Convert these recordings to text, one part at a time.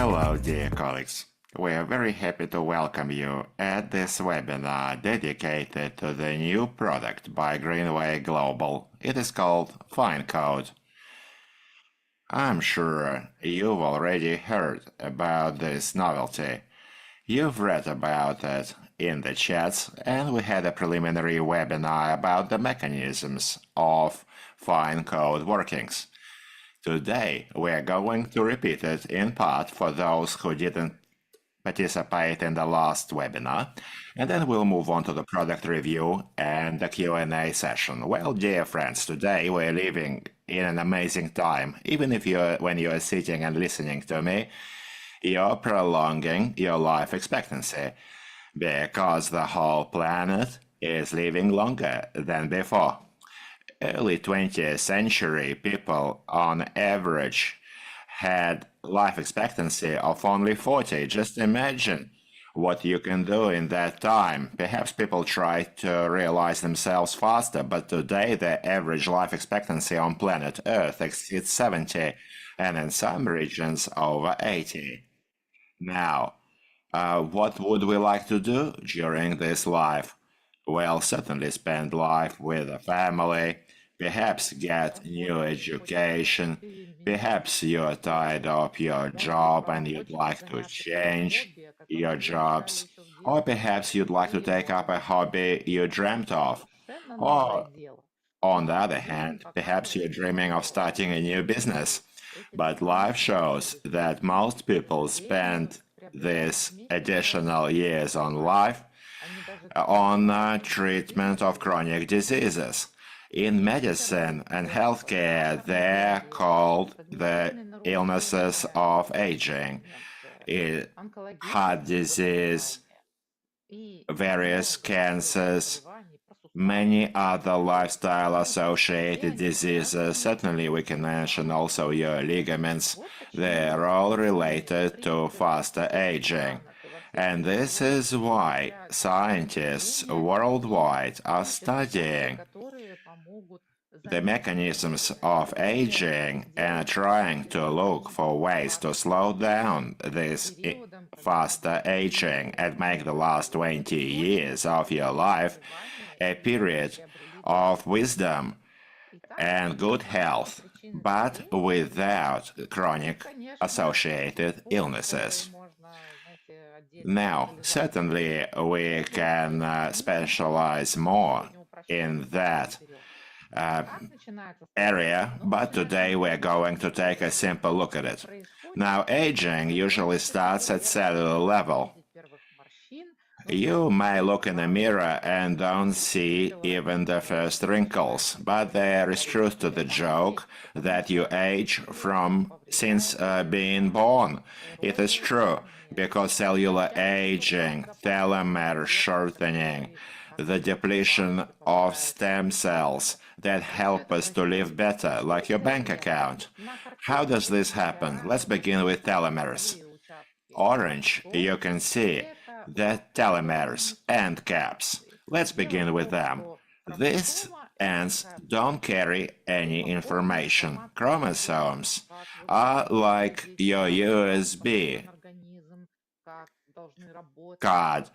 Hello, dear colleagues. We are very happy to welcome you at this webinar dedicated to the new product by Greenway Global. It is called FINECODE. I'm sure you've already heard about this novelty. You've read about it in the chats, and we had a preliminary webinar about the mechanisms of FINECODE workings. Today, we are going to repeat it in part for those who didn't participate in the last webinar, and then we'll move on to the product review and the Q&A session. Well, dear friends, today we're living in an amazing time. Even if when you're sitting and listening to me, you're prolonging your life expectancy because the whole planet is living longer than before. Early 20th century people on average had life expectancy of only 40. Just imagine what you can do in that time. Perhaps people try to realize themselves faster, but today the average life expectancy on planet Earth exceeds 70, and in some regions over 80. Now, what would we like to do during this life? Well, certainly spend life with a family, perhaps get new education, perhaps you're tired of your job and you'd like to change your jobs, or perhaps you'd like to take up a hobby you dreamt of, or on the other hand, perhaps you're dreaming of starting a new business. But life shows that most people spend these additional years on life on treatment of chronic diseases. In medicine and healthcare, they're called the illnesses of aging. Heart disease, various cancers, many other lifestyle-associated diseases. Certainly, we can mention also your ligaments. They're all related to faster aging. And this is why scientists worldwide are studying the mechanisms of aging and trying to look for ways to slow down this faster aging and make the last 20 years of your life a period of wisdom and good health, but without chronic associated illnesses. Now, certainly we can specialize more in that area, but today we're going to take a simple look at it. Now, aging usually starts at cellular level. You may look in a mirror and don't see even the first wrinkles, but there is truth to the joke that you age since being born. It is true, because cellular aging, telomere shortening, the depletion of stem cells that help us to live better, like your bank account. How does this happen? Let's begin with telomeres. Orange, you can see the telomeres end caps. Let's begin with them. These ends don't carry any information. Chromosomes are like your USB card.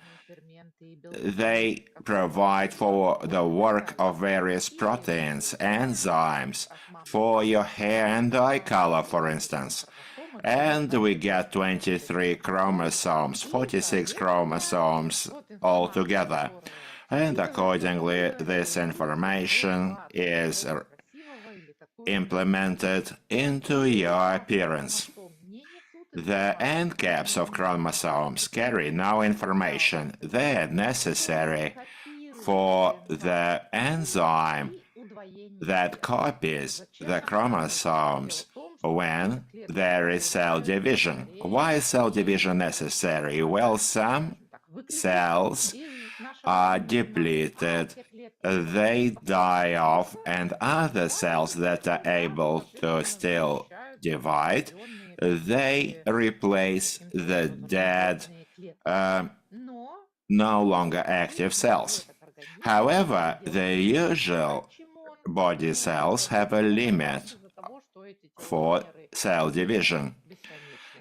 They provide for the work of various proteins, enzymes, for your hair and eye color, for instance. And we get 23 chromosomes, 46 chromosomes altogether. And accordingly, this information is implemented into your appearance. The end caps of chromosomes carry no information. They're necessary for the enzyme that copies the chromosomes when there is cell division. Why is cell division necessary? Well, some cells are depleted, they die off, and other cells that are able to still divide, they replace the dead, no longer active cells. However, the usual body cells have a limit for cell division.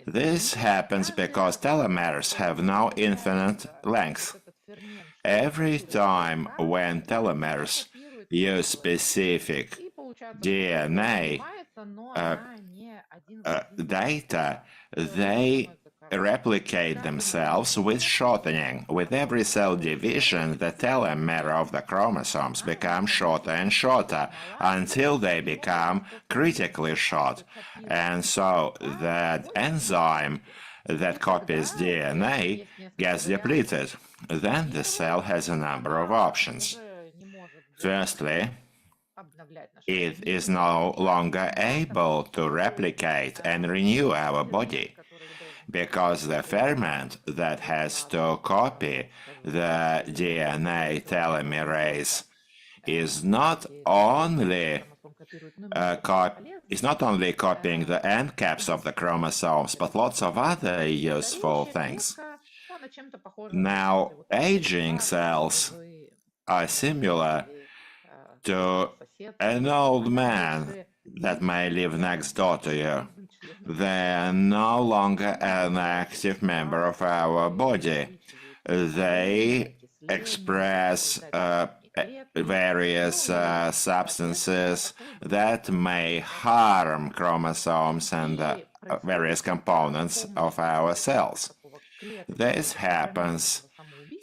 This happens because telomeres have no infinite length. Every time when telomeres use specific DNA data, they replicate themselves with shortening. With every cell division, the telomere of the chromosomes become shorter and shorter until they become critically short. And so that enzyme that copies DNA gets depleted. Then the cell has a number of options. Firstly, it is no longer able to replicate and renew our body because the ferment that has to copy the DNA telomerase is not only copying the end caps of the chromosomes, but lots of other useful things. Now, aging cells are similar to an old man that may live next door to you. They are no longer an active member of our body. They express various substances that may harm chromosomes and various components of our cells. This happens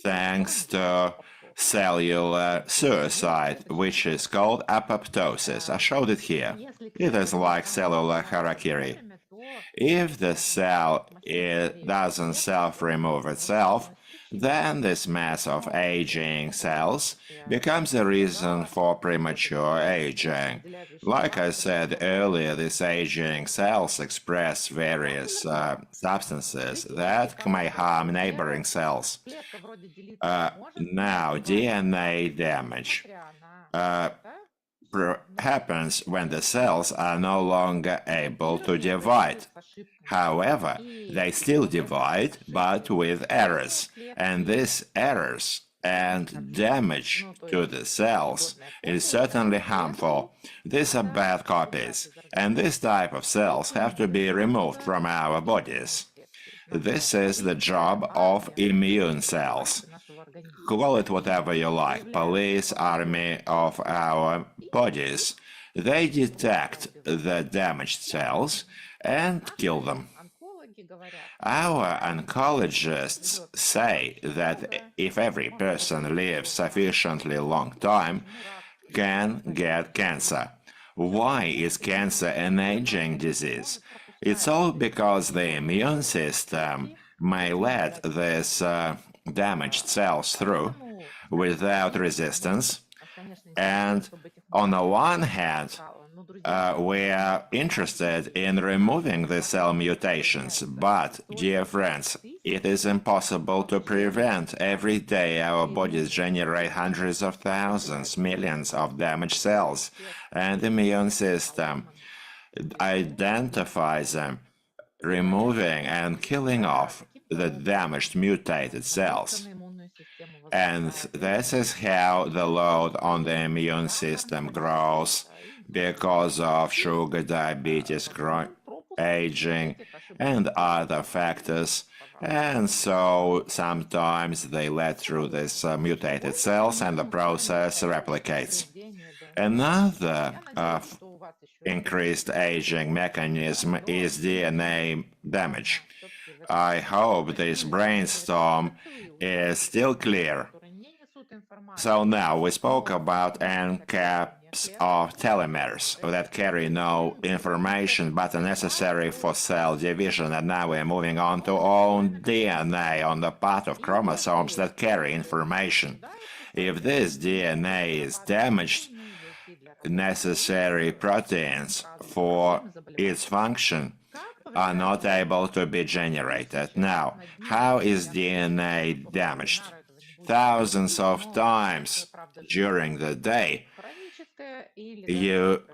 thanks to cellular suicide, which is called apoptosis. I showed it here. It is like cellular harakiri. If the cell doesn't self-remove itself, then this mass of aging cells becomes a reason for premature aging. Like I said earlier, these aging cells express various substances that may harm neighboring cells. Now, DNA damage happens when the cells are no longer able to divide. However, they still divide, but with errors, and these errors and damage to the cells is certainly harmful. These are bad copies, and this type of cells have to be removed from our bodies. This is the job of immune cells. Call it whatever you like, police, army of our bodies. They detect the damaged cells and kill them. Our oncologists say that if every person lives sufficiently long time, can get cancer. Why is cancer an aging disease? It's all because the immune system may let these damaged cells through without resistance. And on the one hand, we are interested in removing the cell mutations, but, dear friends, it is impossible to prevent. Every day our bodies generate hundreds of thousands, millions of damaged cells, and the immune system identifies them, removing and killing off the damaged mutated cells. And this is how the load on the immune system grows because of sugar, diabetes, aging, and other factors. And so sometimes they let through these mutated cells and the process replicates. Another increased aging mechanism is DNA damage. I hope this brainstorm is still clear. So now we spoke about end caps of telomeres that carry no information but are necessary for cell division, and now we're moving on to own DNA on the part of chromosomes that carry information. If this DNA is damaged, necessary proteins for its function are not able to be generated. Now, how is DNA damaged? Thousands of times during the day,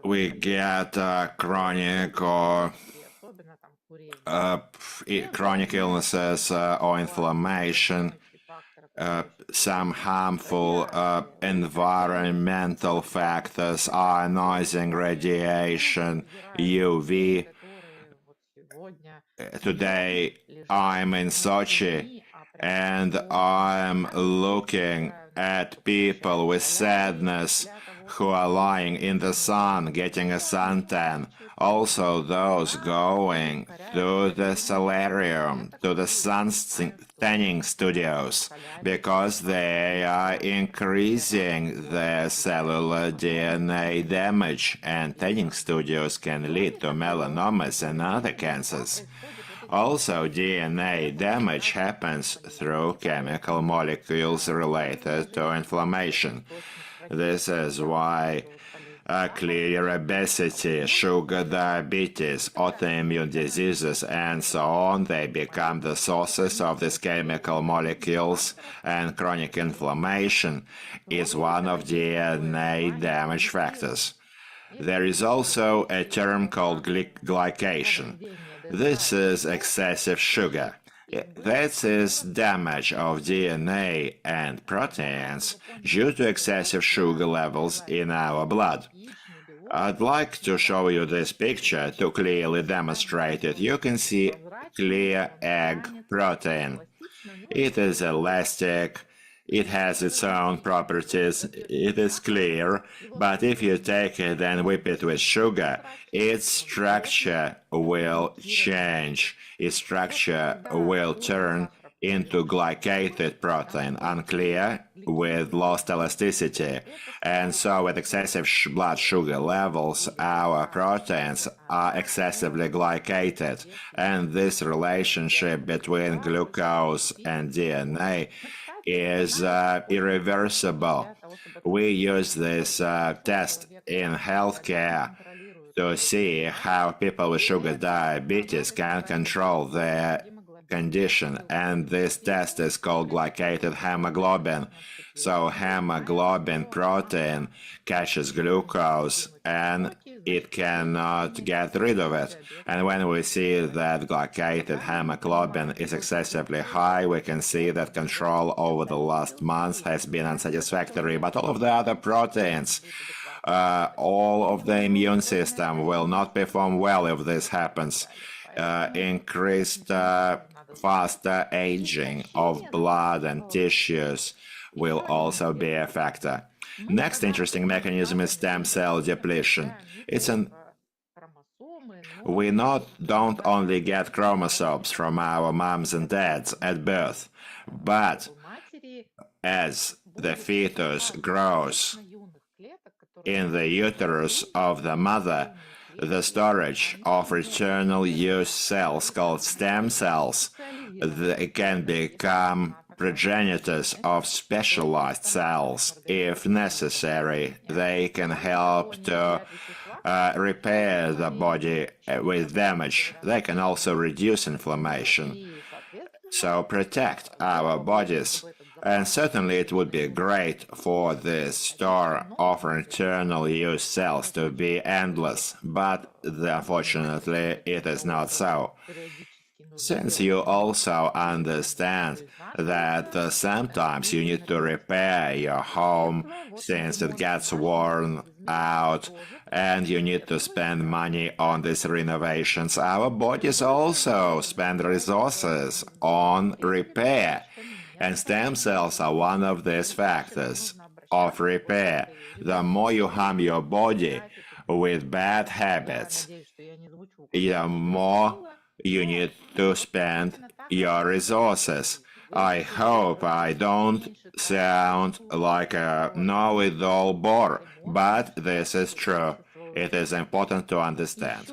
we get chronic or chronic illnesses or inflammation, some harmful environmental factors, ionizing radiation, UV, Today I'm in Sochi and I'm looking at people with sadness who are lying in the sun getting a suntan. Also those going to the solarium, to the sun tanning studios, because they are increasing their cellular DNA damage, and tanning studios can lead to melanomas and other cancers. Also, DNA damage happens through chemical molecules related to inflammation. This is why clear obesity, sugar diabetes, autoimmune diseases, and so on, they become the sources of these chemical molecules, and chronic inflammation is one of DNA damage factors. There is also a term called glycation. This is excessive sugar. This is damage of DNA and proteins due to excessive sugar levels in our blood. I'd like to show you this picture to clearly demonstrate it. You can see clear egg protein. It is elastic. It has its own properties, it is clear, but if you take it and whip it with sugar, its structure will change. Its structure will turn into glycated protein, unclear, with lost elasticity. And so with excessive blood sugar levels, our proteins are excessively glycated. And this relationship between glucose and DNA is irreversible. We use this test in healthcare to see how people with sugar diabetes can control their condition, and this test is called glycated hemoglobin. So hemoglobin protein catches glucose and it cannot get rid of it. And when we see that glycated hemoglobin is excessively high, we can see that control over the last months has been unsatisfactory. But all of the other proteins, all of the immune system will not perform well if this happens. Increased faster aging of blood and tissues will also be a factor. Next interesting mechanism is stem cell depletion. We don't only get chromosomes from our moms and dads at birth, but as the fetus grows in the uterus of the mother, the storage of eternal use cells called stem cells, they can become progenitors of specialized cells. If necessary, they can help to repair the body with damage. They can also reduce inflammation, so protect our bodies. And certainly it would be great for this store of eternal use cells to be endless, but unfortunately it is not so. Since you also understand that sometimes you need to repair your home since it gets worn out and you need to spend money on these renovations, our bodies also spend resources on repair. And stem cells are one of these factors of repair. The more you harm your body with bad habits, the more you need to spend your resources. I hope I don't sound like a know-it-all bore, but this is true. It is important to understand.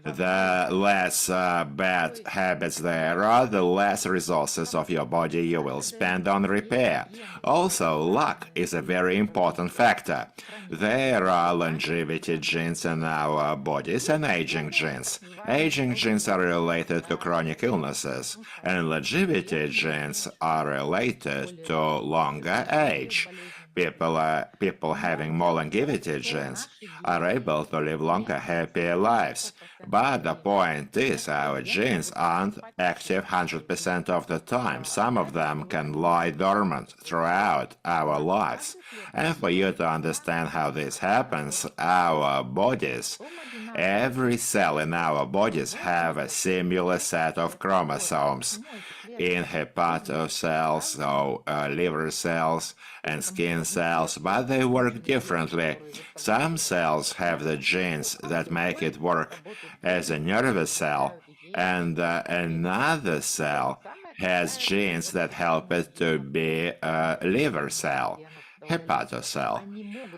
The less bad habits there are, the less resources of your body you will spend on repair. Also, luck is a very important factor. There are longevity genes in our bodies and aging genes. Aging genes are related to chronic illnesses, and longevity genes are related to longer age. People having more longevity genes are able to live longer, happier lives. But the point is, our genes aren't active 100% of the time. Some of them can lie dormant throughout our lives. And for you to understand how this happens, our bodies, every cell in our bodies have a similar set of chromosomes. In hepatocells, so liver cells and skin cells, but they work differently. Some cells have the genes that make it work as a nervous cell, and another cell has genes that help it to be a liver cell, hepatocell.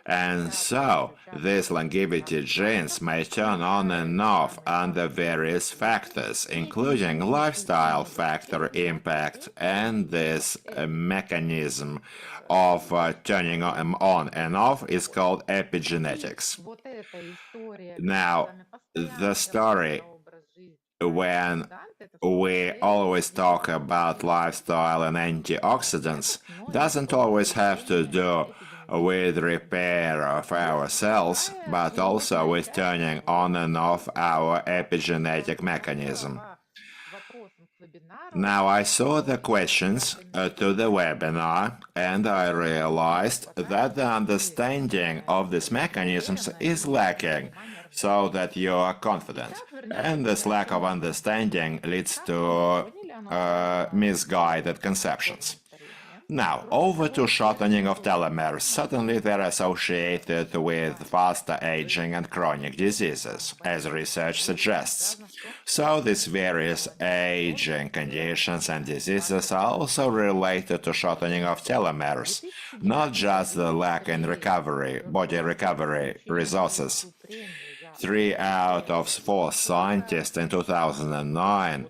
And so, these longevity genes may turn on and off under various factors, including lifestyle factor impact, and this mechanism of turning on and off is called epigenetics. Now, the story when we always talk about lifestyle and antioxidants doesn't always have to do with repair of our cells, but also with turning on and off our epigenetic mechanism. Now, I saw the questions to the webinar, and I realized that the understanding of these mechanisms is lacking, so that you are confident. And this lack of understanding leads to misguided conceptions. Now, over to shortening of telomeres. Certainly they're associated with faster aging and chronic diseases, as research suggests. So these various aging conditions and diseases are also related to shortening of telomeres, not just the lack in body recovery resources. 3 out of 4 scientists in 2009,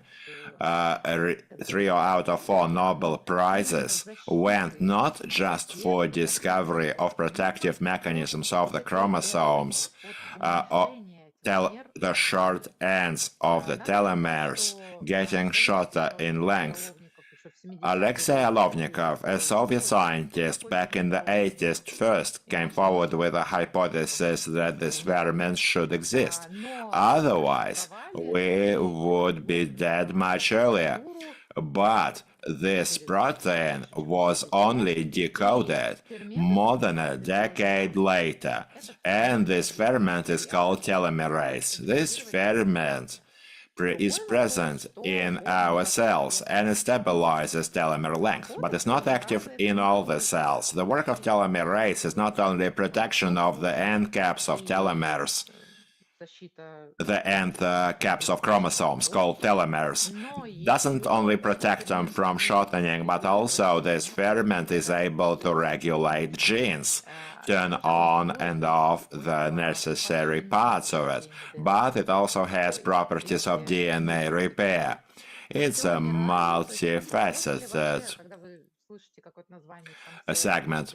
3 out of 4 Nobel Prizes went not just for discovery of protective mechanisms of the chromosomes, the short ends of the telomeres getting shorter in length. Alexei Alovnikov, a Soviet scientist back in the 80s, first came forward with a hypothesis that this ferment should exist. Otherwise, we would be dead much earlier. But this protein was only decoded more than a decade later, and this ferment is called telomerase. This ferment is present in our cells and it stabilizes telomere length, but it's not active in all the cells. The work of telomerase is not only protection of the end caps of telomeres, the end caps of chromosomes called telomeres, doesn't only protect them from shortening, but also this ferment is able to regulate genes, turn on and off the necessary parts of it, but it also has properties of DNA repair. It's a multifaceted segment.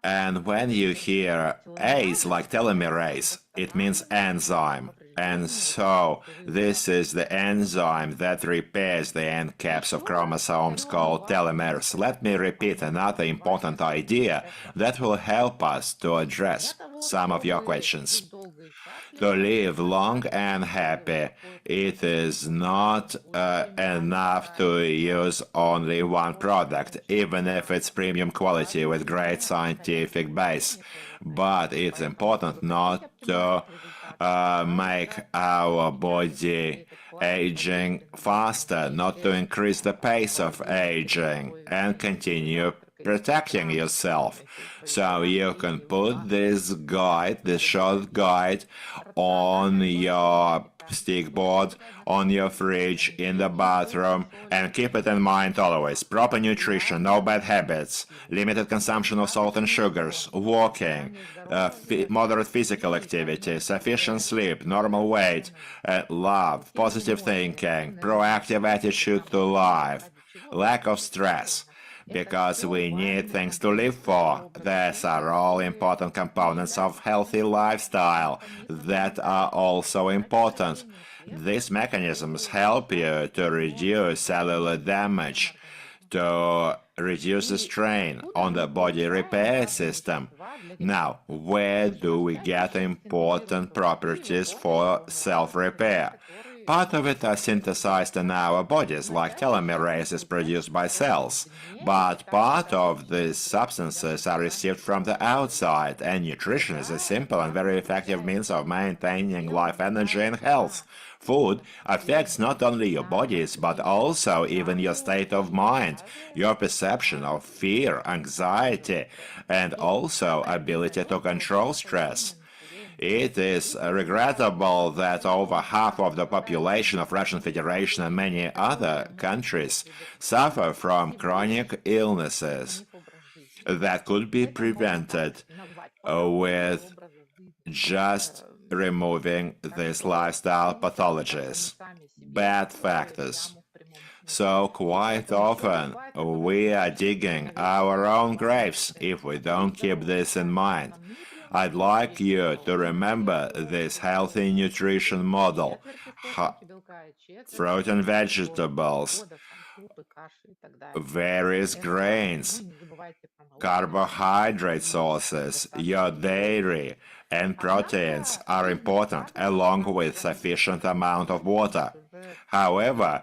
And when you hear ase like telomerase, it means enzyme. And so this is the enzyme that repairs the end caps of chromosomes called telomeres. Let me repeat another important idea that will help us to address some of your questions. To live long and happy, it is not enough to use only one product, even if it's premium quality with great scientific base. But it's important not to make our body aging faster, not to increase the pace of aging, and continue protecting yourself. So you can put this guide, this short guide, on your stick board, on your fridge, in the bathroom, and keep it in mind always. Proper nutrition, no bad habits, limited consumption of salt and sugars, walking, moderate physical activity, sufficient sleep, normal weight, love, positive thinking, proactive attitude to life, lack of stress, because we need things to live for. These are all important components of healthy lifestyle that are also important. These mechanisms help you to reduce cellular damage, to reduce the strain on the body repair system. Now, where do we get important properties for self-repair? Part of it are synthesized in our bodies, like telomerase is produced by cells, but part of these substances are received from the outside, and nutrition is a simple and very effective means of maintaining life energy and health. Food affects not only your bodies, but also even your state of mind, your perception of fear, anxiety, and also ability to control stress. It is regrettable that over half of the population of Russian Federation and many other countries suffer from chronic illnesses that could be prevented with just removing these lifestyle pathologies, bad factors. So quite often we are digging our own graves if we don't keep this in mind. I'd like you to remember this healthy nutrition model. Fruit and vegetables, various grains, carbohydrate sources, your dairy, and proteins are important, along with sufficient amount of water. However,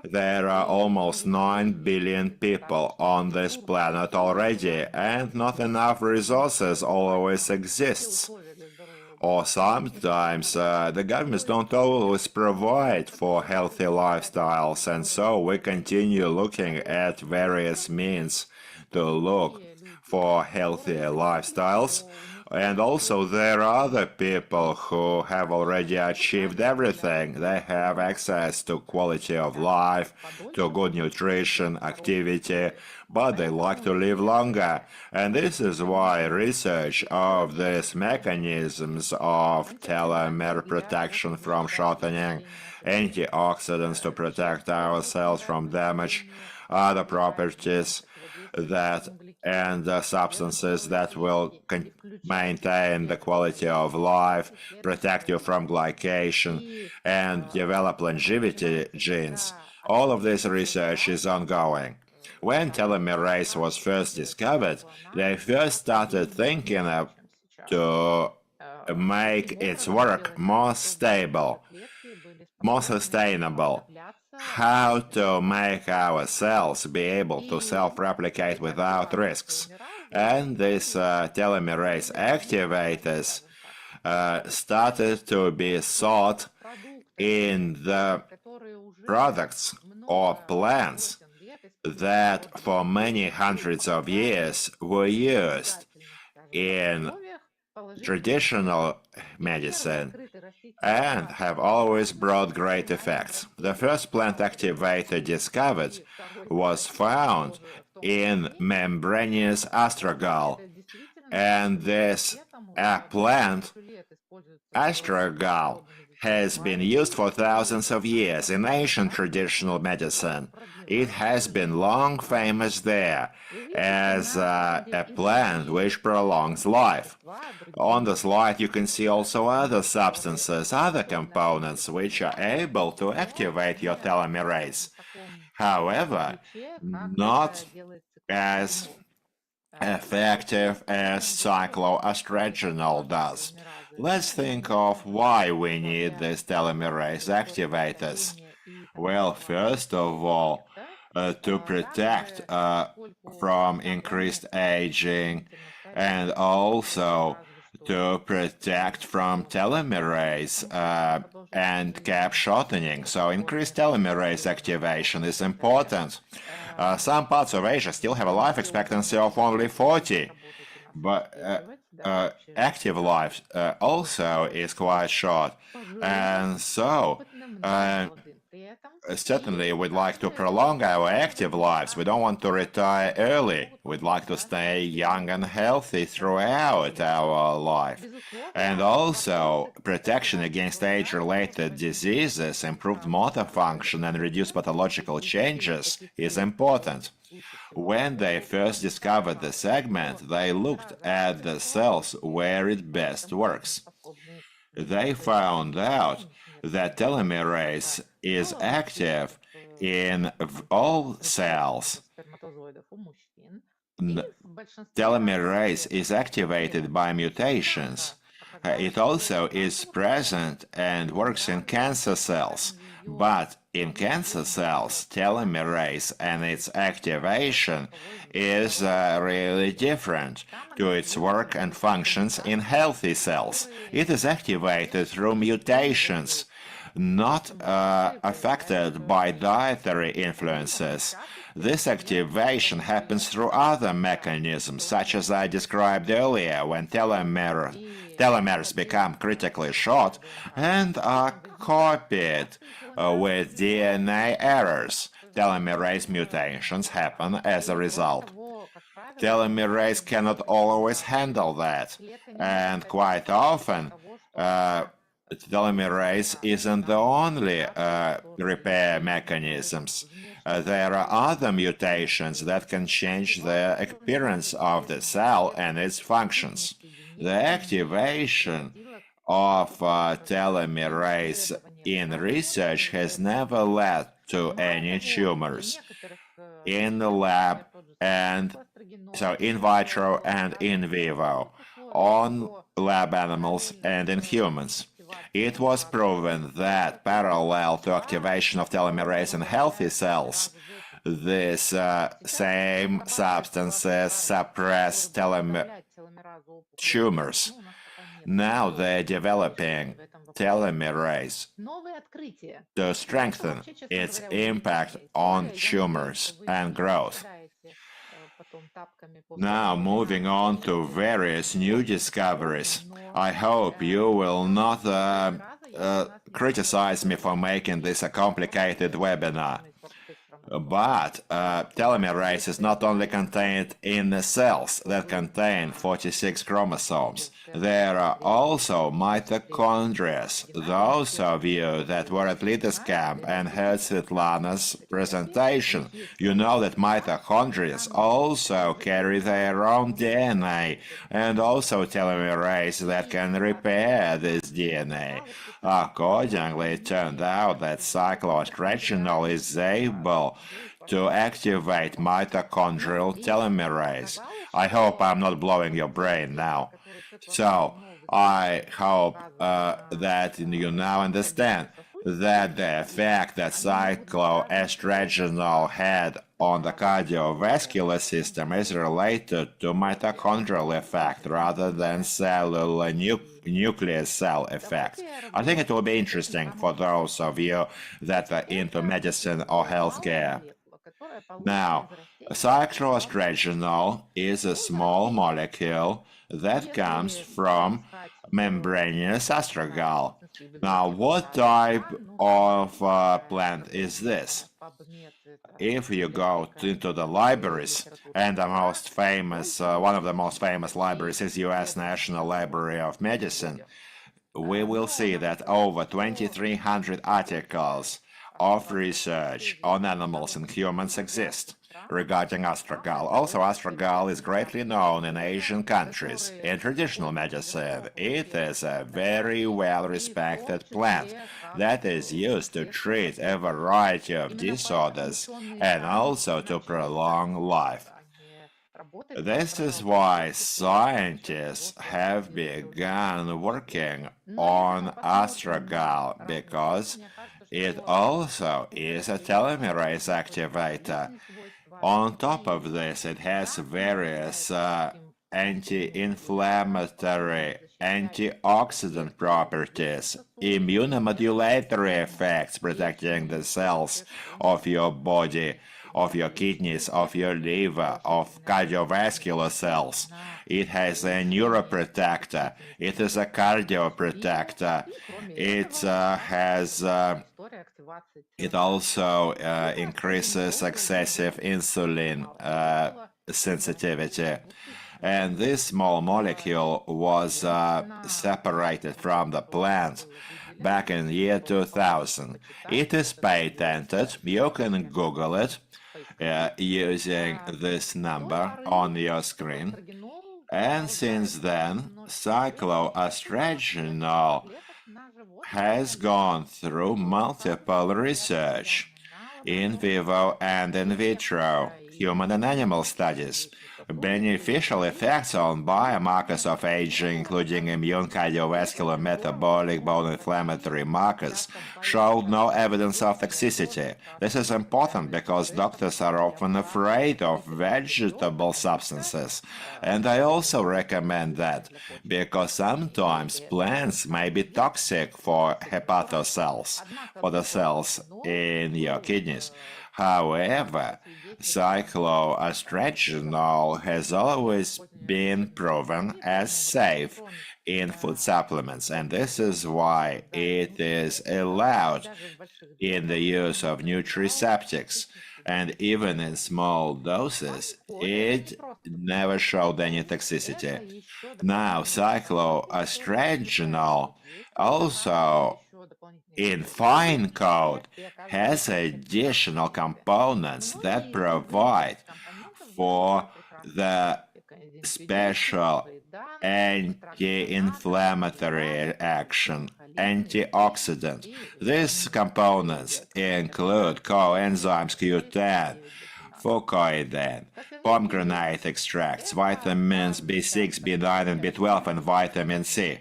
there are almost 9 billion people on this planet already, and not enough resources always exists. Or sometimes the governments don't always provide for healthy lifestyles, and so we continue looking at various means to look for healthy lifestyles. And also there are other people who have already achieved everything. They have access to quality of life, to good nutrition, activity, but they like to live longer. And this is why research of these mechanisms of telomere protection from shortening, antioxidants to protect our cells from damage, other properties that and substances that will maintain the quality of life, protect you from glycation, and develop longevity genes. All of this research is ongoing. When telomerase was first discovered, they first started thinking to make its work more stable, more sustainable, how to make our cells be able to self-replicate without risks. And these telomerase activators started to be sought in the products or plants that for many hundreds of years were used in traditional medicine and have always brought great effects. The first plant activator discovered was found in membranous astragal, and this plant, astragal, has been used for thousands of years in ancient traditional medicine. It has been long famous there as a plant which prolongs life. On the slide you can see also other substances, other components which are able to activate your telomerase. However, not as effective as cycloestrogenol does. Let's think of why we need these telomerase activators. Well, first of all, to protect from increased aging and also to protect from telomerase and cap shortening. So increased telomerase activation is important. Some parts of Asia still have a life expectancy of only 40, but active life also is quite short. And so certainly we'd like to prolong our active lives. We don't want to retire early. We'd like to stay young and healthy throughout our life. And also protection against age-related diseases, improved motor function and reduced pathological changes is important. When they first discovered the segment, they looked at the cells where it best works. They found out that telomerase is active in all cells, Telomerase is activated by mutations. It also is present and works in cancer cells. But in cancer cells, telomerase and its activation is really different to its work and functions in healthy cells. It is activated through mutations, not affected by dietary influences. This activation happens through other mechanisms, such as I described earlier, when telomeres become critically short and are copied with DNA errors. Telomerase mutations happen as a result. Telomerase cannot always handle that, and quite often telomerase isn't the only repair mechanisms. There are other mutations that can change the appearance of the cell and its functions. The activation of telomerase in research has never led to any tumors in the lab, and so in vitro and in vivo, on lab animals and in humans. It was proven that parallel to activation of telomerase in healthy cells, these same substances suppress tumors. Now they're developing telomerase to strengthen its impact on tumors and growth. Now, moving on to various new discoveries. I hope you will not criticize me for making this a complicated webinar. But telomerase is not only contained in the cells that contain 46 chromosomes. There are also mitochondria. Those of you that were at Leaders Camp and heard Svetlana's presentation, you know that mitochondria also carry their own DNA and also telomerase that can repair this DNA. Accordingly, it turned out that cycloestranol is able to activate mitochondrial telomerase. I hope I'm not blowing your brain now. So, I hope that you now understand that the effect that cycloestranol had on the cardiovascular system is related to mitochondrial effect rather than cellular nucleus cell effect. I think it will be interesting for those of you that are into medicine or healthcare. Now, cycloestranol is a small molecule that comes from membranous astragal. Now, what type of plant is this? If you go into the libraries, and the most famous, one of the most famous libraries is U.S. National Library of Medicine, we will see that over 2,300 articles of research on animals and humans exist regarding astragal. Also, astragal is greatly known in Asian countries. In traditional medicine, it is a very well-respected plant that is used to treat a variety of disorders and also to prolong life. This is why scientists have begun working on astragal, because it also is a telomerase activator. On top of this, it has various anti-inflammatory, antioxidant properties, immunomodulatory effects, protecting the cells of your body, of your kidneys, of your liver, of cardiovascular cells. It has a neuroprotector. It is a cardioprotector. It also increases excessive insulin sensitivity. And this small molecule was separated from the plant back in the year 2000. It is patented. You can Google it using this number on your screen. And since then, cycloestranol has gone through multiple research in vivo and in vitro. human and animal studies. Beneficial effects on biomarkers of aging, including immune, cardiovascular, metabolic, bone inflammatory markers, showed no evidence of toxicity. This is important because doctors are often afraid of vegetable substances. And I also recommend that because sometimes plants may be toxic for hepatocells, for the cells in your kidneys. However, cycloestragenol has always been proven as safe in food supplements, and this is why it is allowed in the use of nutraceutics. And even in small doses, it never showed any toxicity. Now, cycloestragenol also in FINECODE has additional components that provide for the special anti-inflammatory action, antioxidant. These components include coenzymes Q10, fucoidan, pomegranate extracts, vitamins B6, B9, and B12, and vitamin C.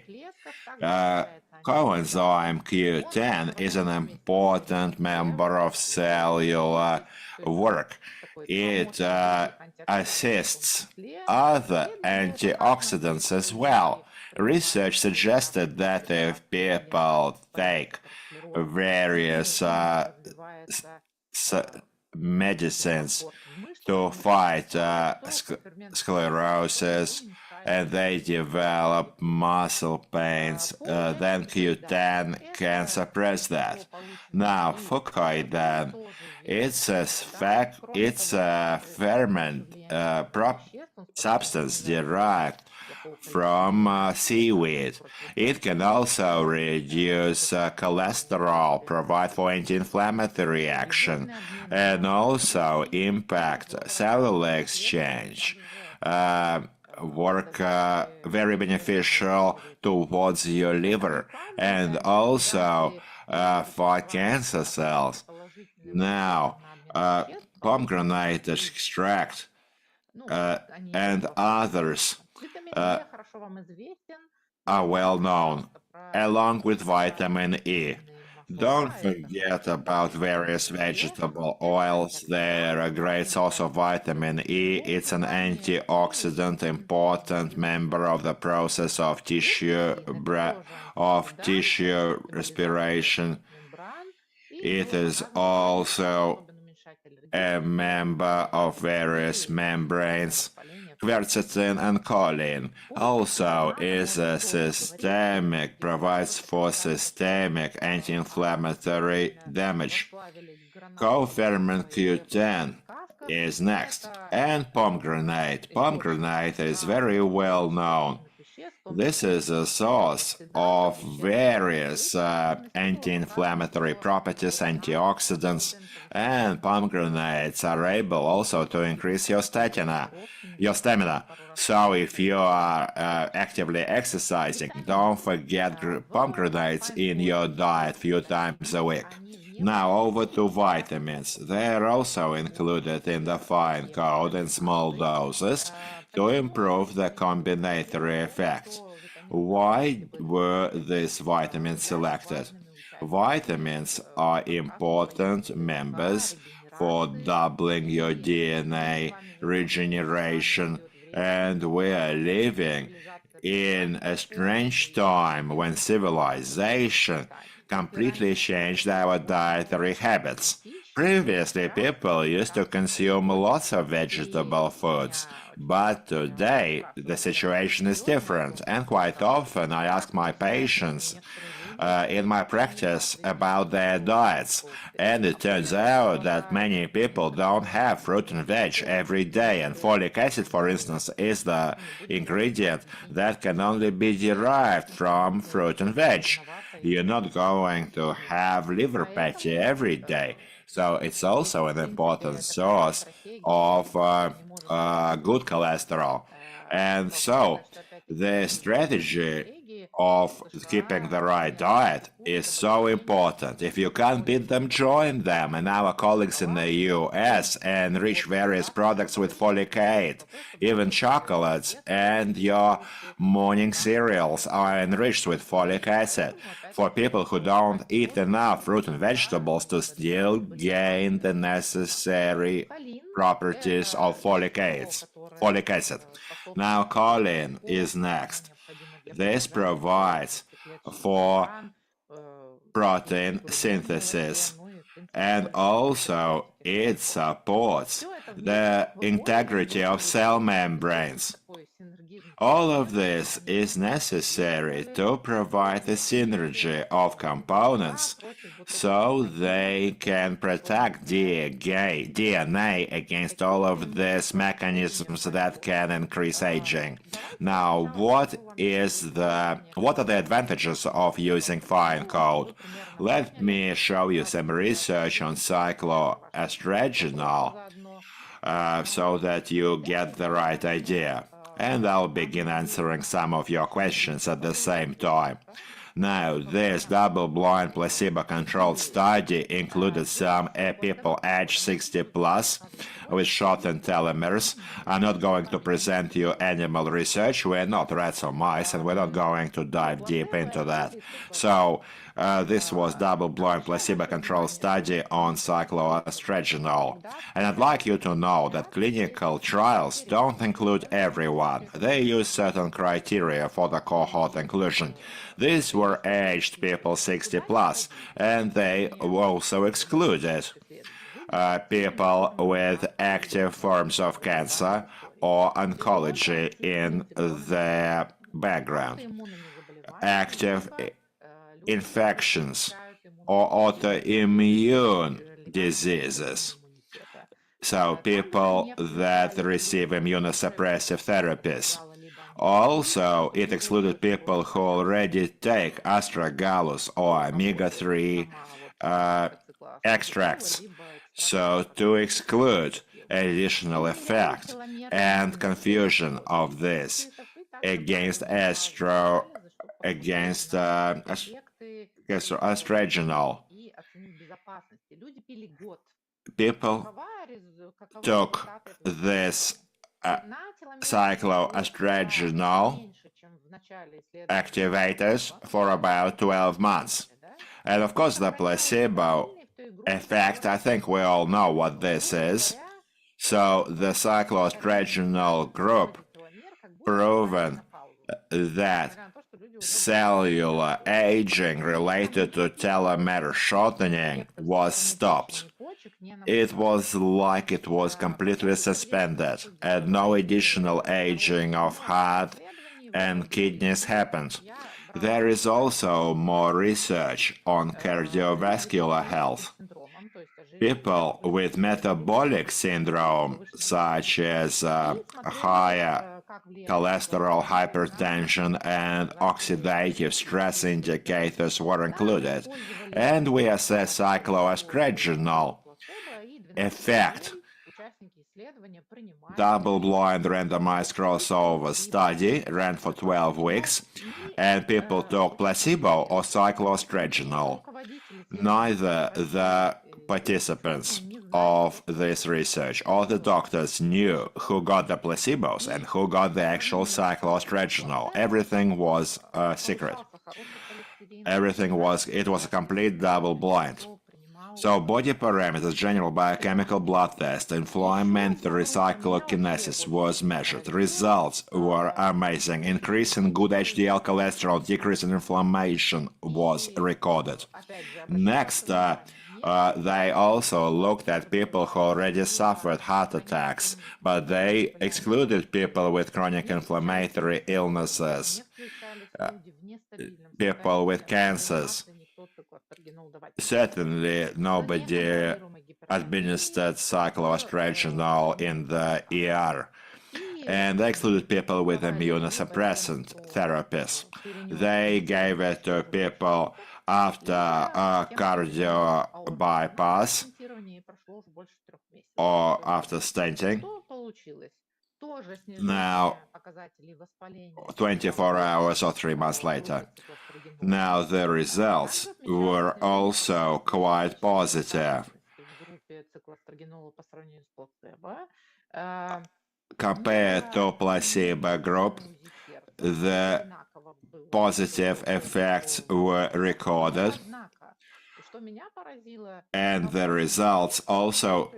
Coenzyme Q10 is an important member of cellular work. It assists other antioxidants as well. Research suggested that if people take various medicines to fight sclerosis, and they develop muscle pains, then Q10 can suppress that. Now, fucoidan, it's a ferment substance derived from seaweed. It can also reduce cholesterol, provide for anti-inflammatory action, and also impact cellular exchange. Work very beneficial towards your liver and also for cancer cells. Now, pomegranate extract and others are well known, along with vitamin E. Don't forget about various vegetable oils. They're a great source of vitamin E. It's an antioxidant, important member of the process of tissue respiration. It is also a member of various membranes. Quercetin and choline also is a provides for systemic anti-inflammatory damage. Co-ferment Q10 is next, and pomegranate. Pomegranate is very well known. This is a source of various anti-inflammatory properties, antioxidants, and pomegranates are able also to increase your stamina. So if you are actively exercising, don't forget pomegranates in your diet a few times a week. Now over to vitamins. They are also included in the FINECODE in small doses to improve the combinatory effects. Why were these vitamins selected? Vitamins are important members for doubling your DNA regeneration, and we are living in a strange time when civilization completely changed our dietary habits. Previously, people used to consume lots of vegetable foods, but today the situation is different, and quite often I ask my patients in my practice about their diets, and it turns out that many people don't have fruit and veg every day, and folic acid, for instance, is the ingredient that can only be derived from fruit and veg. You're not going to have liver patty every day, so it's also an important source of good cholesterol. And so The strategy of keeping the right diet is so important. If you can't beat them, join them. And our colleagues in the US enrich various products with folic acid. Even chocolates and your morning cereals are enriched with folic acid for people who don't eat enough fruit and vegetables to still gain the necessary properties of folic acid. Now choline is next. This provides for protein synthesis, and also it supports the integrity of cell membranes. All of this is necessary to provide a synergy of components so they can protect DNA against all of these mechanisms that can increase aging. Now, what are the advantages of using FINECODE? Let me show you some research on cycloestrogenol so that you get the right idea. And I'll begin answering some of your questions at the same time. Now, this double-blind placebo-controlled study included some people aged 60 plus with shortened telomeres. I'm not going to present you animal research. We're not rats or mice, and we're not going to dive deep into that. So, this was double-blind placebo-controlled study on cycloestrogenol. And I'd like you to know that clinical trials don't include everyone. They use certain criteria for the cohort inclusion. These were aged people 60 plus, and they also excluded people with active forms of cancer or oncology in their background, active infections or autoimmune diseases. So people that receive immunosuppressive therapies. Also, it excluded people who already take astragalus or omega-3 extracts. So to exclude additional effect and confusion of this against estrogenol, people took this cycloestrogenol activators for about 12 months. And of course, the placebo effect, I think we all know what this is. So the cycloestrogenol group proven that cellular aging related to telomere shortening was stopped. It was like it was completely suspended, and no additional aging of heart and kidneys happened. There is also more research on cardiovascular health. People with metabolic syndrome, such as higher cholesterol, hypertension, and oxidative stress indicators were included, and we assessed cycloestrogenol effect. Double-blind randomized crossover study ran for 12 weeks, and people took placebo or cycloestrogenol. Neither the participants of this research or the doctors knew who got the placebos and who got the actual cycloestrogenol. Everything was secret. It was a complete double-blind. So body parameters, general biochemical blood test, inflammatory cyclokinesis was measured. Results were amazing. Increase in good HDL cholesterol, decrease in inflammation was recorded. Next, they also looked at people who already suffered heart attacks, but they excluded people with chronic inflammatory illnesses, people with cancers. Certainly, nobody administered cycloestrogenol in the ER, and they excluded people with immunosuppressant therapies. They gave it to people after a cardio bypass or after stenting. Now, 24 hours or 3 months later. Now, the results were also quite positive. Compared to placebo group, the positive effects were recorded, and the results also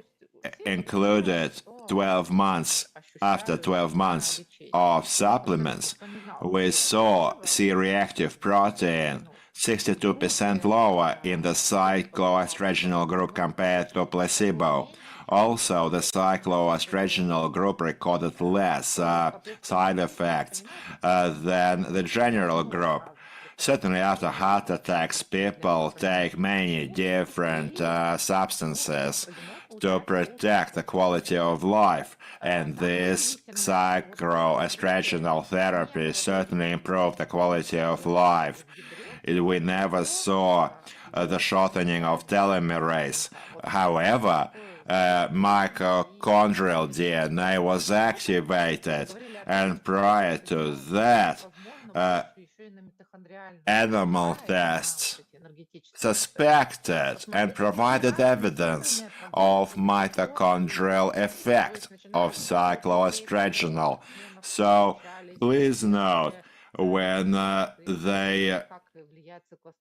included 12 months. After 12 months of supplements, we saw C-reactive protein 62% lower in the cycloestradional group compared to placebo. Also, the cycloestradional group recorded less side effects than the general group. Certainly, after heart attacks, people take many different substances to protect the quality of life, and this cycloestradional therapy certainly improved the quality of life. We never saw the shortening of telomerase. However, mitochondrial DNA was activated, and prior to that, animal tests suspected and provided evidence of mitochondrial effect of cycloestradional. So please note when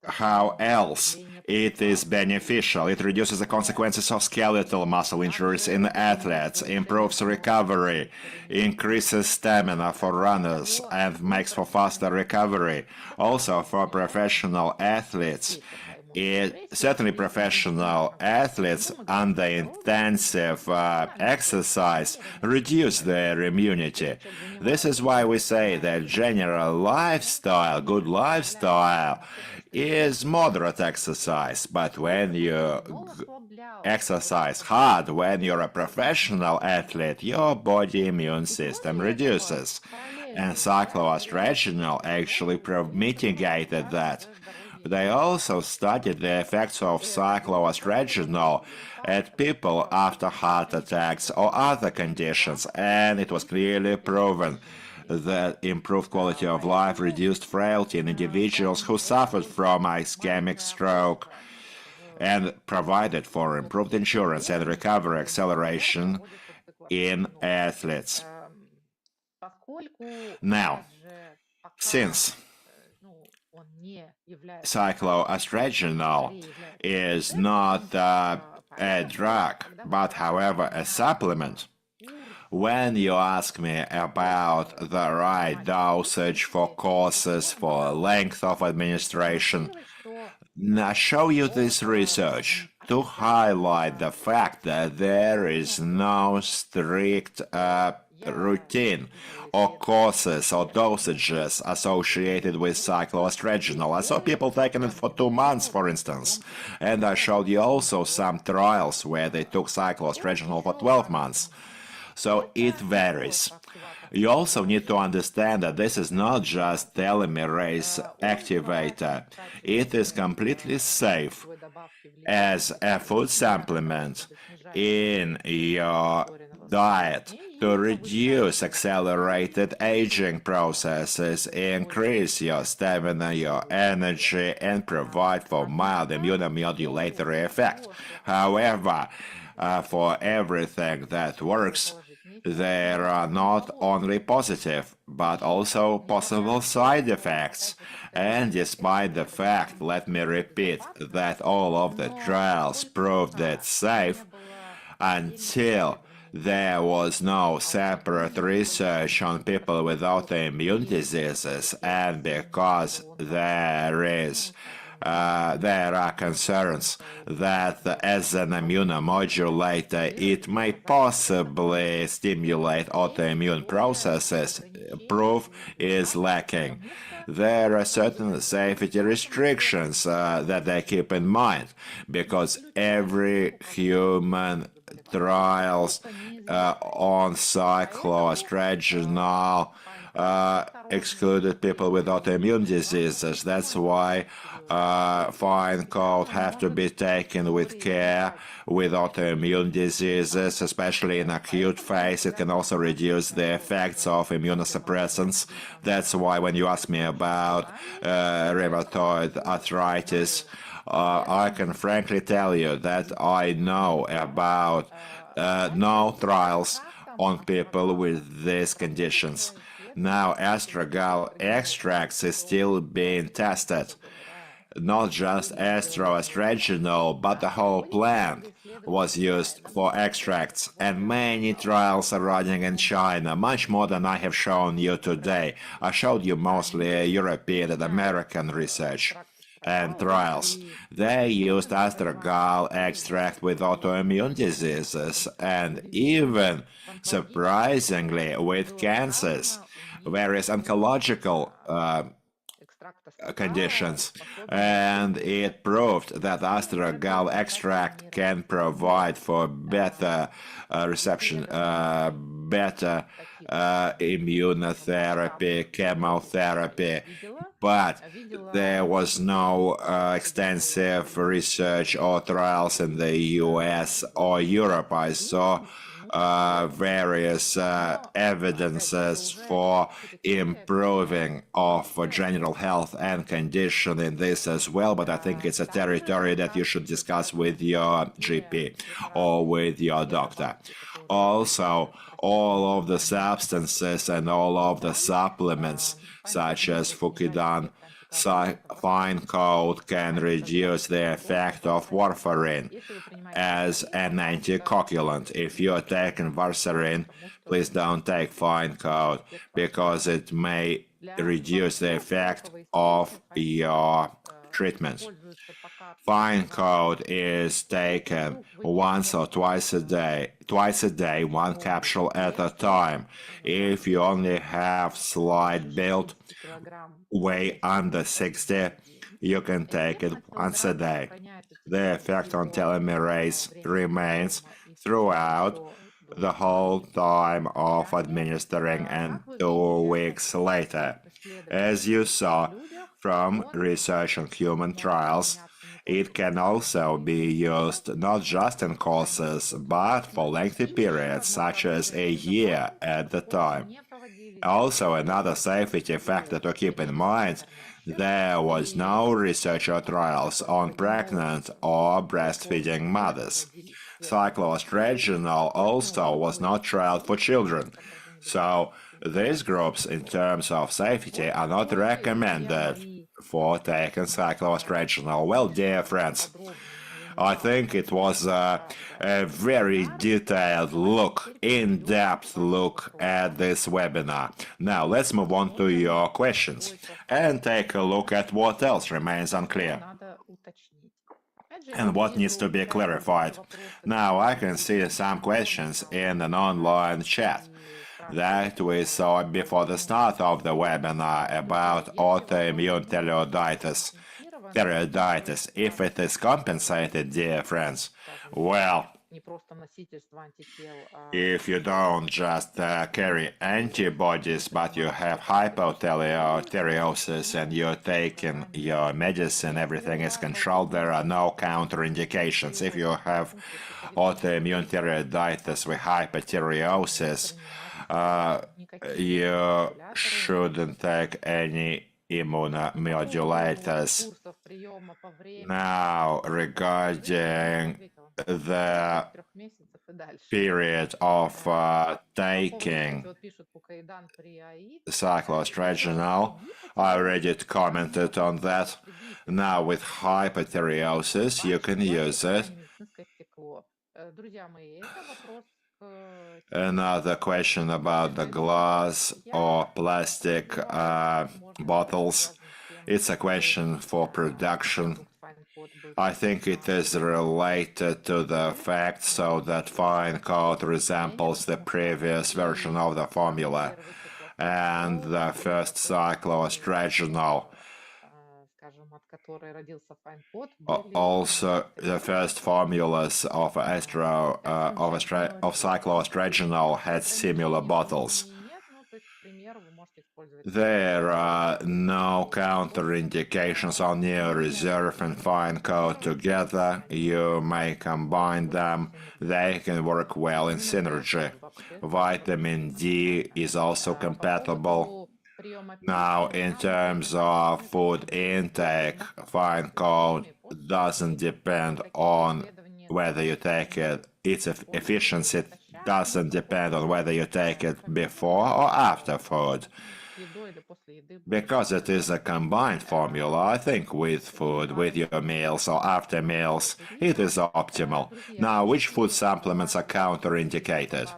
how else it is beneficial. It reduces the consequences of skeletal muscle injuries in athletes, improves recovery, increases stamina for runners, and makes for faster recovery. Also for professional athletes, certainly professional athletes under intensive exercise reduce their immunity. This is why we say that general lifestyle, good lifestyle, is moderate exercise. But when you exercise hard, when you're a professional athlete, your body immune system reduces. And cycloestradional actually mitigated that. They also studied the effects of cycloestradional at people after heart attacks or other conditions, and it was clearly proven that improved quality of life reduced frailty in individuals who suffered from ischemic stroke and provided for improved endurance and recovery acceleration in athletes. Now, since cycloestradional is not a drug, but however a supplement, when you ask me about the right dosage for courses, for length of administration, I show you this research to highlight the fact that there is no strict routine or courses or dosages associated with cycloestradional. I saw people taking it for 2 months, for instance, and I showed you also some trials where they took cycloestradional for 12 months. So it varies. You also need to understand that this is not just telomerase activator. It is completely safe as a food supplement in your diet to reduce accelerated aging processes, increase your stamina, your energy, and provide for mild immunomodulatory effect. However, for everything that works, there are not only positive, but also possible side effects. And despite the fact, let me repeat, that all of the trials proved it safe, until there was no separate research on people with autoimmune diseases, and because there are concerns that as an immunomodulator it may possibly stimulate autoimmune processes, proof is lacking. There are certain safety restrictions that they keep in mind, because every human trials on cycloestradional excluded people with autoimmune diseases. That's why FINECODE have to be taken with care with autoimmune diseases, especially in acute phase. It can also reduce the effects of immunosuppressants. That's why when you ask me about rheumatoid arthritis, I can frankly tell you that I know about no trials on people with these conditions. Now, astragal extracts is still being tested. Not just astroestragenol, but the whole plant was used for extracts, and many trials are running in China, much more than I have shown you today. I showed you mostly European and American research and trials. They used astragal extract with autoimmune diseases and even, surprisingly, with cancers, various oncological conditions, and it proved that astragal extract can provide for better reception, better immunotherapy, chemotherapy, but there was no extensive research or trials in the US or Europe. I saw various evidences for improving of general health and condition in this as well, but I think it's a territory that you should discuss with your GP or with your doctor. Also, all of the substances and all of the supplements, such as Fukidan, FINECODE can reduce the effect of warfarin as an anticoagulant. If you are taking varfarin, please don't take FINECODE because it may reduce the effect of your treatment. FINECODE is taken once or twice a day, one capsule at a time. If you only have slight build, weigh under 60, you can take it once a day. The effect on telomerase remains throughout the whole time of administering and 2 weeks later. As you saw from research on human trials, it can also be used not just in courses, but for lengthy periods, such as a year at the time. Also, another safety factor to keep in mind, there was no research or trials on pregnant or breastfeeding mothers. Cycloestragenol also was not trialed for children. So, these groups, in terms of safety, are not recommended for taking cycloestragenol. Well, dear friends, I think it was a very detailed look, in-depth look at this webinar. Now, let's move on to your questions and take a look at what else remains unclear and what needs to be clarified. Now, I can see some questions in an online chat that we saw before the start of the webinar about autoimmune thyroiditis, if it is compensated, dear friends. Well, if you don't just carry antibodies, but you have hypothyreosis and you're taking your medicine, everything is controlled, there are no counterindications. If you have autoimmune thyroiditis with hypothyreosis, you shouldn't take any immunomodulators. Now, regarding the period of taking cycloestragenol, I already commented on that. Now, with hypothyreosis, you can use it. Another question about the glass or plastic bottles. It's a question for production. I think it is related to the fact so that FINECODE resembles the previous version of the formula and the first cycloestragenol. Also, the first formulas of cycloestragenol had similar bottles. There are no counterindications on new reserve and FINECODE together. You may combine them. They can work well in synergy. Vitamin D is also compatible. Now, in terms of food intake, FINECODE doesn't depend on whether you take it, its efficiency doesn't depend on whether you take it before or after food. Because it is a combined formula, I think with food, with your meals or after meals, it is optimal. Now, which food supplements are counterindicated?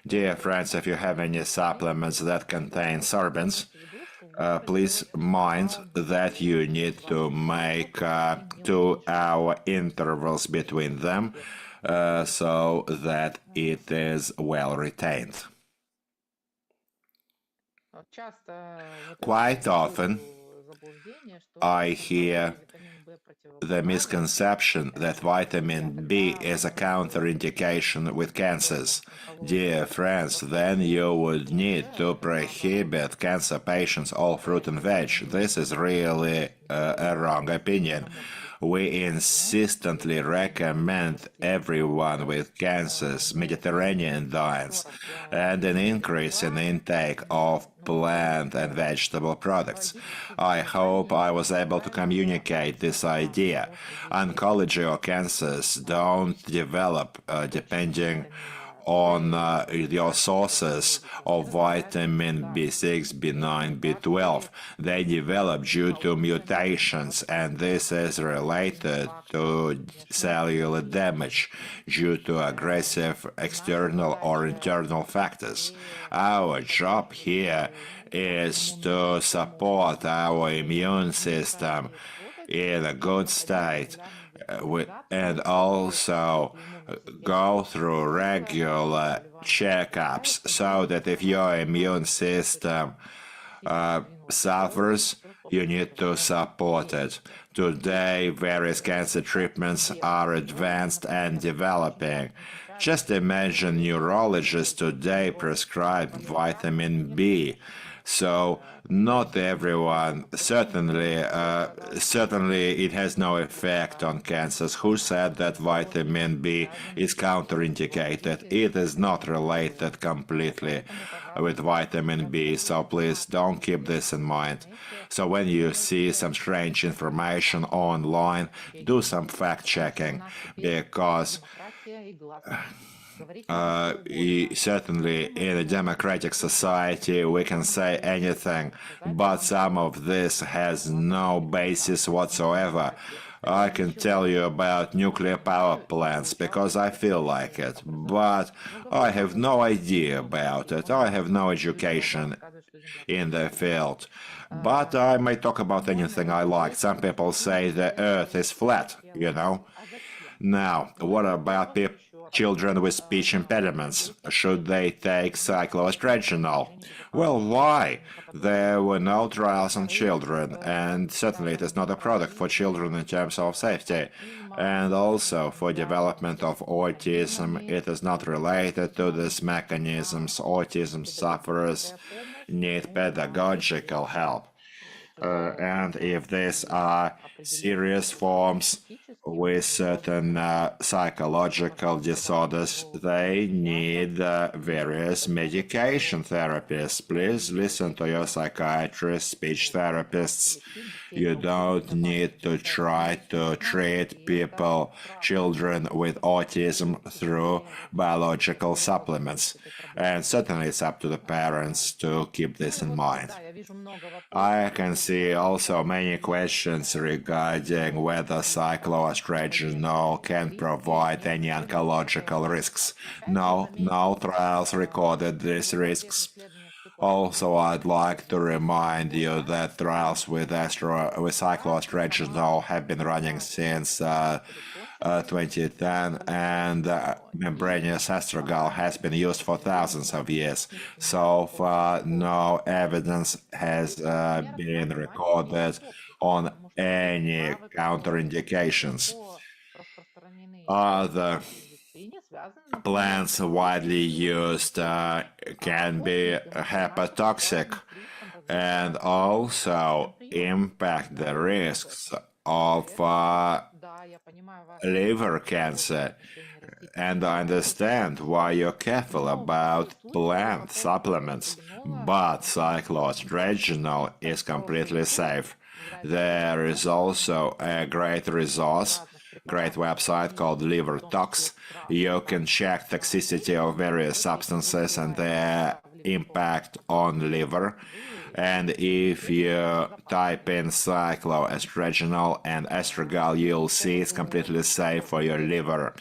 Dear friends, if you have any supplements that contain sorbents, please mind that you need to make 2-hour intervals between them so that it is well retained. Quite often, I hear the misconception that vitamin B is a counterindication with cancers. Dear friends, then you would need to prohibit cancer patients all fruit and veg. This is really a wrong opinion. We insistently recommend everyone with cancers Mediterranean diets and an increase in intake of plant and vegetable products. I hope I was able to communicate this idea. Oncology or cancers don't develop depending on your sources of vitamin B6, B9, B12. They develop due to mutations, and this is related to cellular damage due to aggressive external or internal factors. Our job here is to support our immune system in a good state and also go through regular checkups so that if your immune system suffers, you need to support it. Today, various cancer treatments are advanced and developing. Just imagine neurologists today prescribe vitamin B. So not everyone, certainly it has no effect on cancers. Who said that vitamin B is counterindicated? It is not related completely with vitamin B, so please don't keep this in mind. So when you see some strange information online, do some fact-checking, because certainly in a democratic society we can say anything, but some of this has no basis whatsoever. I can tell you about nuclear power plants because I feel like it, but I have no idea about it. I have no education in the field. But I may talk about anything I like. Some people say the earth is flat, you know. Now, what about children with speech impediments? Should they take cycloestragenol? Well, why? There were no trials on children, and certainly it is not a product for children in terms of safety. And also, for development of autism, it is not related to these mechanisms. Autism sufferers need pedagogical help. And if these are serious forms with certain psychological disorders, they need various medication therapies. Please listen to your psychiatrists, speech therapists. You don't need to try to treat people, children with autism, through biological supplements. And certainly it's up to the parents to keep this in mind. I can see also many questions regarding whether cycloestragenol can provide any oncological risks. No trials recorded these risks. Also, I'd like to remind you that trials with cycloestragenol have been running since 2010, and membranous estradiol has been used for thousands of years. So far, no evidence has been recorded on any counterindications. Other plants widely used can be hepatotoxic and also impact the risks of liver cancer. And I understand why you're careful about plant supplements, but cyclosporinol is completely safe. There is also a great resource, great website called Livertox. You can check toxicity of various substances and their impact on liver. And if you type in cyclosporinol and estradiol, you'll see it's completely safe for your liver.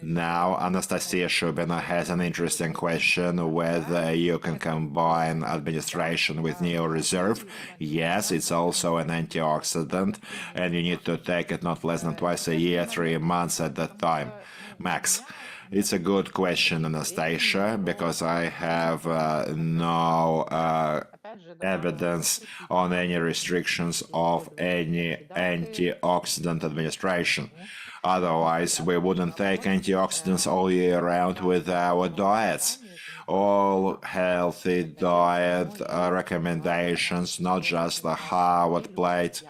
Now, Anastasia Shubina has an interesting question whether you can combine administration with NeoReserve. Yes, it's also an antioxidant, and you need to take it not less than twice a year, 3 months at that time, max. It's a good question, Anastasia, because I have no evidence on any restrictions of any antioxidant administration. Otherwise, we wouldn't take antioxidants all year round with our diets. All healthy diet recommendations, not just the Harvard plate,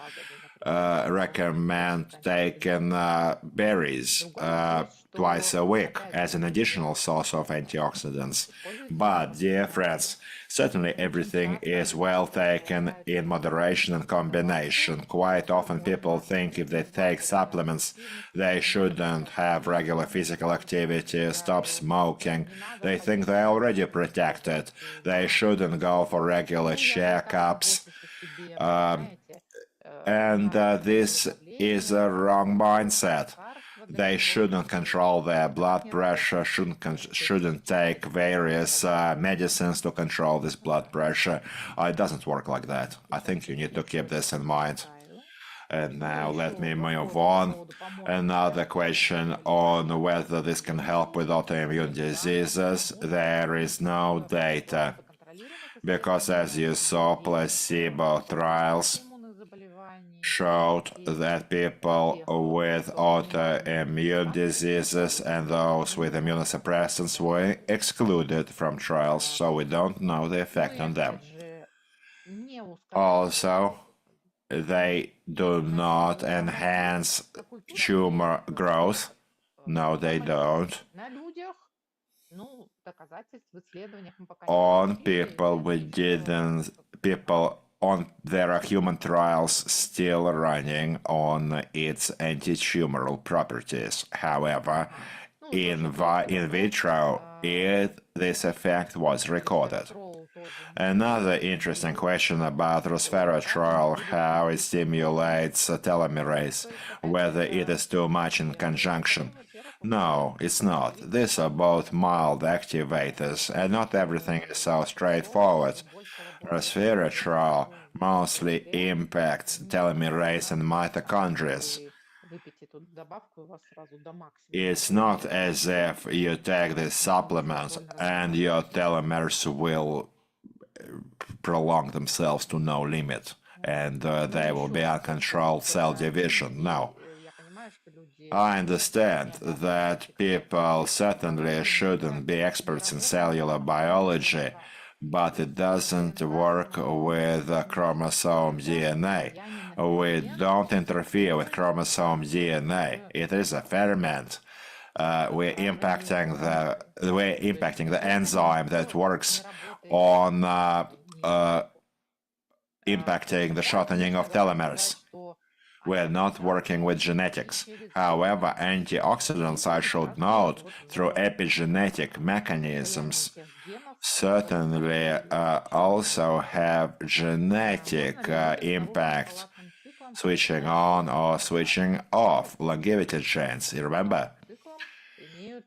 recommend taking berries twice a week as an additional source of antioxidants. But, dear friends, certainly everything is well taken in moderation and combination. Quite often people think if they take supplements, they shouldn't have regular physical activity, stop smoking. They think they're already protected. They shouldn't go for regular checkups. And this is a wrong mindset. They shouldn't control their blood pressure, shouldn't take various medicines to control this blood pressure. It doesn't work like that. I think you need to keep this in mind. And now let me move on. Another question on whether this can help with autoimmune diseases. There is no data because, as you saw, placebo trials showed that people with autoimmune diseases and those with immunosuppressants were excluded from trials, so we don't know the effect on them. Also, they do not enhance tumor growth. No, they don't. On there are human trials still running on its anti-tumoral properties. However, in vitro, this effect was recorded. Another interesting question about resveratrol, how it stimulates telomerase, whether it is too much in conjunction. No, it's not. These are both mild activators, and not everything is so straightforward. Resveratrol mostly impacts telomerase and mitochondria. It's not as if you take this supplement and your telomeres will prolong themselves to no limit and they will be uncontrolled cell division. No. I understand that people certainly shouldn't be experts in cellular biology, but it doesn't work with chromosome DNA. We don't interfere with chromosome DNA. It is a ferment. We're impacting the enzyme that works on impacting the shortening of telomeres. We're not working with genetics. However, antioxidants, I should note, through epigenetic mechanisms, certainly also have genetic impact, switching on or switching off longevity genes, you remember?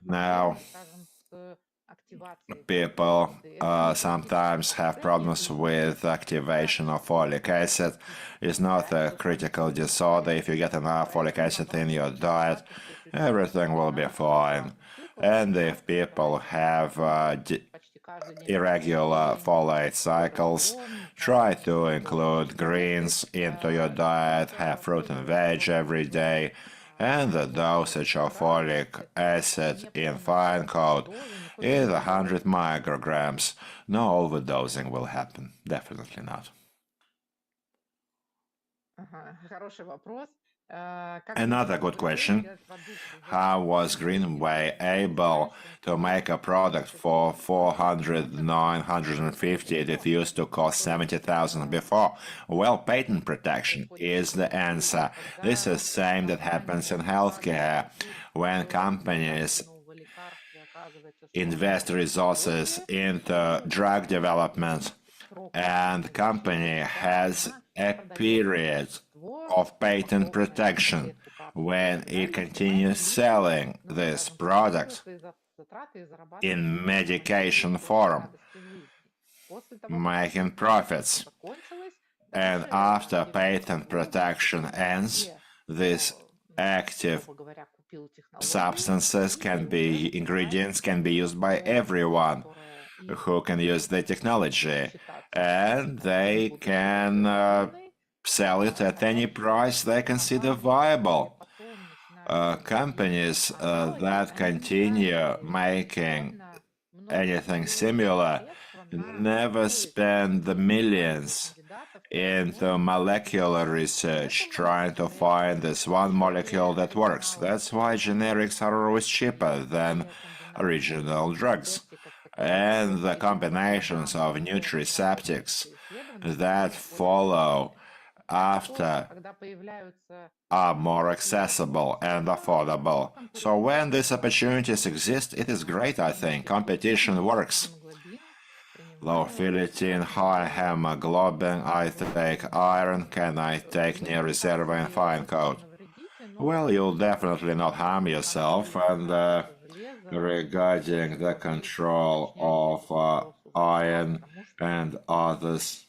Now, people sometimes have problems with activation of folic acid. It's not a critical disorder. If you get enough folic acid in your diet, everything will be fine. And if people have irregular folate cycles, try to include greens into your diet, have fruit and veg every day, and the dosage of folic acid in FINECODE is 100 micrograms. No overdosing will happen, definitely not. Another good question. How was Greenway able to make a product for 400, 950 it used to cost 70,000 before? Well, patent protection is the answer. This is the same that happens in healthcare. When companies invest resources into drug development and the company has a period of patent protection when it continues selling this product in medication form, making profits. And after patent protection ends, these active substances ingredients can be used by everyone who can use the technology, and they can sell it at any price they consider viable. Companies that continue making anything similar never spend the millions into molecular research trying to find this one molecule that works. That's why generics are always cheaper than original drugs. And the combinations of nutraceutics that follow after are more accessible and affordable. So when these opportunities exist, it is great, I think. Competition works. Low ferritin, high hemoglobin, I take iron, can I take near reserve and FINECODE? Well, you'll definitely not harm yourself, and regarding the control of iron and others,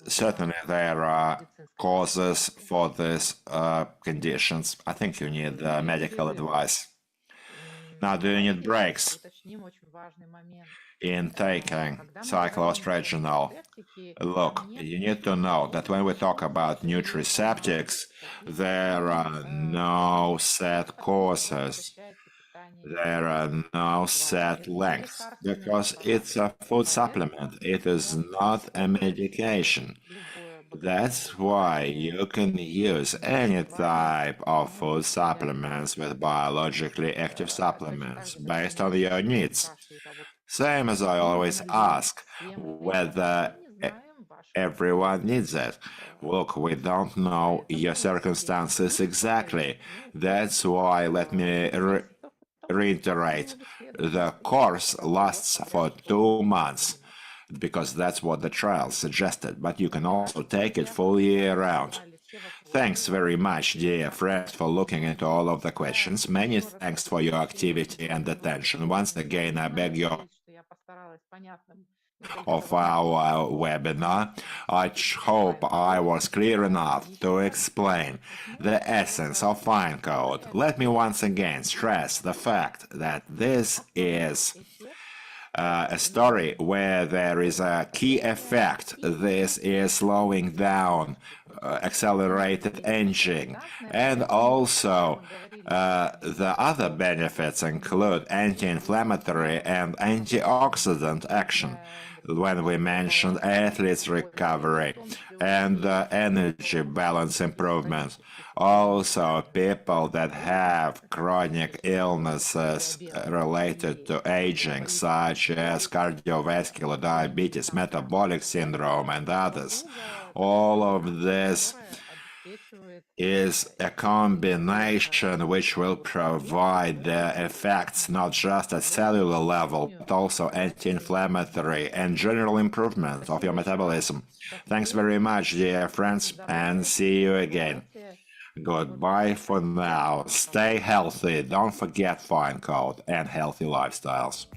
certainly there are causes for these conditions. I think you need medical advice. Now, do you need breaks in taking cycloestranol? Look, you need to know that when we talk about nutraceutics, there are no set courses. There are no set lengths, because it's a food supplement. It is not a medication. That's why you can use any type of food supplements with biologically active supplements based on your needs. Same as I always ask, whether everyone needs it. Look, we don't know your circumstances exactly. That's why, let me reiterate, the course lasts for 2 months, because that's what the trial suggested, but you can also take it full year round. Thanks very much, dear friend, for looking into all of the questions. Many thanks for your activity and attention. Once again, I beg your of our webinar. I hope I was clear enough to explain the essence of FINECODE. Let me once again stress the fact that this is a story where there is a key effect. This is slowing down accelerated aging, and also the other benefits include anti-inflammatory and antioxidant action. When we mentioned athletes recovery and energy balance improvement, also people that have chronic illnesses related to aging, such as cardiovascular diabetes, metabolic syndrome, and others. All of this is a combination which will provide the effects not just at cellular level, but also anti-inflammatory and general improvement of your metabolism. Thanks very much, dear friends, and see you again. Goodbye for now. Stay healthy. Don't forget FINECODE and healthy lifestyles.